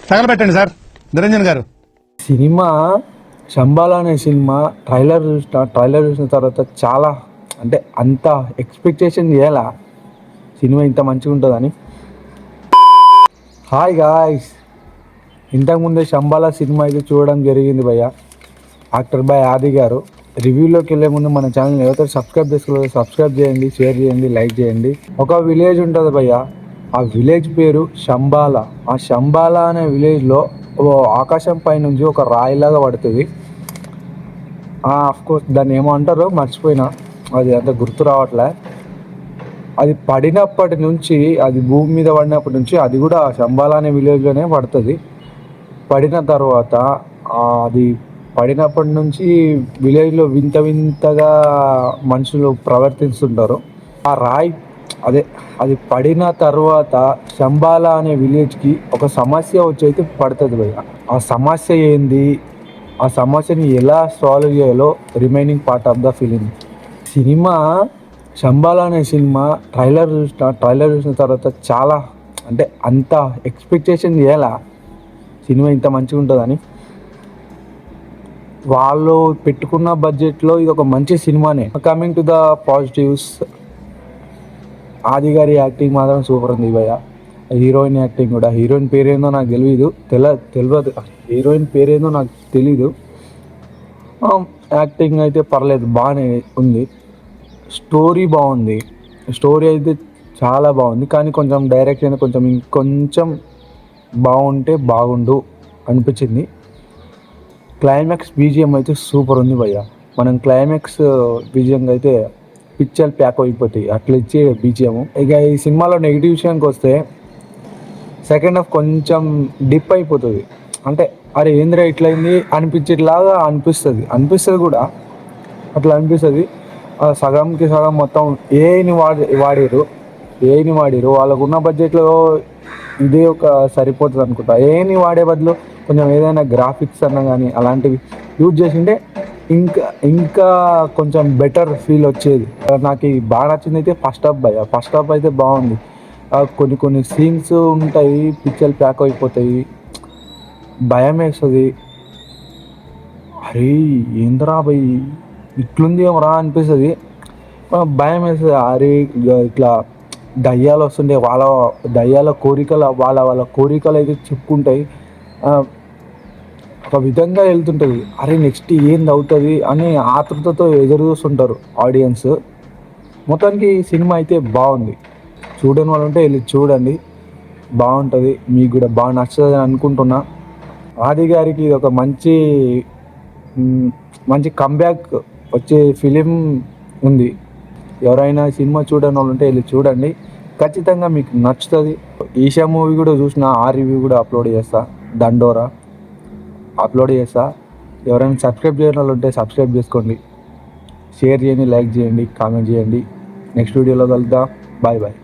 తగలబెట్టండి sir Niranjan గారు. Cinema Shambala అనే సినిమా ట్రైలర్ చూసిన తర్వాత చాలా అంటే అంత ఎక్స్పెక్టేషన్ చేయాల సినిమా ఇంత మంచిగా ఉంటుందని. హాయ్ గాయ్స్, ఇంతకుముందే శంబాల సినిమా అయితే చూడడం జరిగింది భయ్య. యాక్టర్ బాయ్ ఆది గారు. రివ్యూలోకి వెళ్ళే ముందు మన ఛానల్ ఎవరైతే సబ్స్క్రైబ్ చేసుకోలేదు సబ్స్క్రైబ్ చేయండి, షేర్ చేయండి, లైక్ చేయండి. ఒక విలేజ్ ఉంటుంది భయ్య, ఆ విలేజ్ పేరు శంబాల. ఆ శంబాల అనే విలేజ్లో ఆకాశం పై నుంచి ఒక రాయిలాగా పడుతుంది. కోర్స్ దాన్ని ఏమో అంటారో మర్చిపోయినా, అది అంత గుర్తు రావట్లే. అది పడినప్పటి నుంచి, అది భూమి మీద పడినప్పటి నుంచి అది కూడా శంబాల అనే విలేజ్లోనే పడుతుంది. పడిన తర్వాత అది పడినప్పటి నుంచి విలేజ్లో వింత వింతగా మనుషులు ప్రవర్తిస్తుంటారు. ఆ రాయి అది పడిన తర్వాత శంబాల అనే విలేజ్కి ఒక సమస్య వచ్చి అయితే పడుతుంది భయ్య. ఆ సమస్య ఏంది, ఆ సమస్యని ఎలా సాల్వ్ చేయాలో remaining part of the film. సినిమా శంబాల అనే సినిమా ట్రైలర్ చూసిన తర్వాత చాలా అంటే అంత ఎక్స్పెక్టేషన్ చేయాల సినిమా ఇంత మంచిగా ఉంటుందని. వాళ్ళు పెట్టుకున్న బడ్జెట్లో ఇది ఒక మంచి సినిమానే. కమింగ్ టు ద పాజిటివ్స్, ఆది గారి యాక్టింగ్ మాత్రం సూపర్ ఉంది భయ్య. హీరోయిన్ యాక్టింగ్ కూడా, హీరోయిన్ పేరేందో నాకు తెలియదు. హీరోయిన్ పేరేందో నాకు తెలీదు. యాక్టింగ్ అయితే పర్లేదు, బాగానే ఉంది. స్టోరీ బాగుంది, స్టోరీ అయితే చాలా బాగుంది. కానీ కొంచెం డైరెక్షన్ కొంచెం ఇంకొంచెం బాగుంటే బాగుండు అనిపించింది. క్లైమాక్స్ బీజిఎం అయితే సూపర్ ఉంది భయ్య. మనం క్లైమాక్స్ బీజిఎం అయితే పిక్చర్ ప్యాక్ అయిపోతాయి అట్లా ఇచ్చే బీజిఎం. ఇక ఈ సినిమాలో నెగిటివ్ విషయానికి వస్తే సెకండ్ హాఫ్ కొంచెం డిప్ అయిపోతుంది. అంటే అరే ఏంద్రా ఇట్లయింది అనిపించేట్లాగా అనిపిస్తుంది కూడా, అట్లా అనిపిస్తుంది. సగంకి సగం మొత్తం ఏఐని వాడిరు. వాళ్ళకున్న బడ్జెట్లో ఇదే ఒక సరిపోతుంది అనుకుంటా. ఏఐని వాడే బదులు కొంచెం ఏదైనా గ్రాఫిక్స్ అన్నా కానీ అలాంటివి యూజ్ చేసింటే ఇంకా కొంచెం బెటర్ ఫీల్ వచ్చేది. నాకు బాగా నచ్చింది అయితే ఫస్ట్ హాఫ్ అయితే బాగుంది. కొన్ని సీన్స్ ఉంటాయి, పిక్చర్ ప్యాక్ అయిపోతాయి, భయం వేస్తుంది. అరే ఏంద్రా భయ్ ఇట్లుంది ఏమరా అనిపిస్తుంది, భయం వేస్తుంది. అరే ఇట్లా దయ్యాలు వస్తుంటే దయ్యాల కోరికలు వాళ్ళ కోరికలు అయితే చెప్పుకుంటాయి. ఒక విధంగా వెళ్తుంటుంది. అరే నెక్స్ట్ ఏంది అవుతుంది అని ఆతృతతో ఎదురు చూస్తుంటారు ఆడియన్స్. మొత్తానికి సినిమా అయితే బాగుంది. చూడని వాళ్ళు ఉంటే వెళ్ళి చూడండి, బాగుంటుంది. మీకు కూడా బాగా నచ్చుతుంది అని అనుకుంటున్నా. ఆది గారికి ఇది ఒక మంచి కంబ్యాక్ వచ్చే ఫిలిం ఉంది. ఎవరైనా సినిమా చూడని వాళ్ళు ఉంటే వెళ్ళి చూడండి, ఖచ్చితంగా మీకు నచ్చుతుంది. ఈషా మూవీ కూడా చూసిన, ఆ రివ్యూ కూడా అప్లోడ్ చేస్తా, దండోరా అప్లోడ్ చేస్తా. ఎవరైనా సబ్స్క్రైబ్ చేయని వాళ్ళు ఉంటే సబ్స్క్రైబ్ చేసుకోండి, షేర్ చేయండి, లైక్ చేయండి, కామెంట్ చేయండి. నెక్స్ట్ వీడియోలో కలుద్దాం. Bye bye.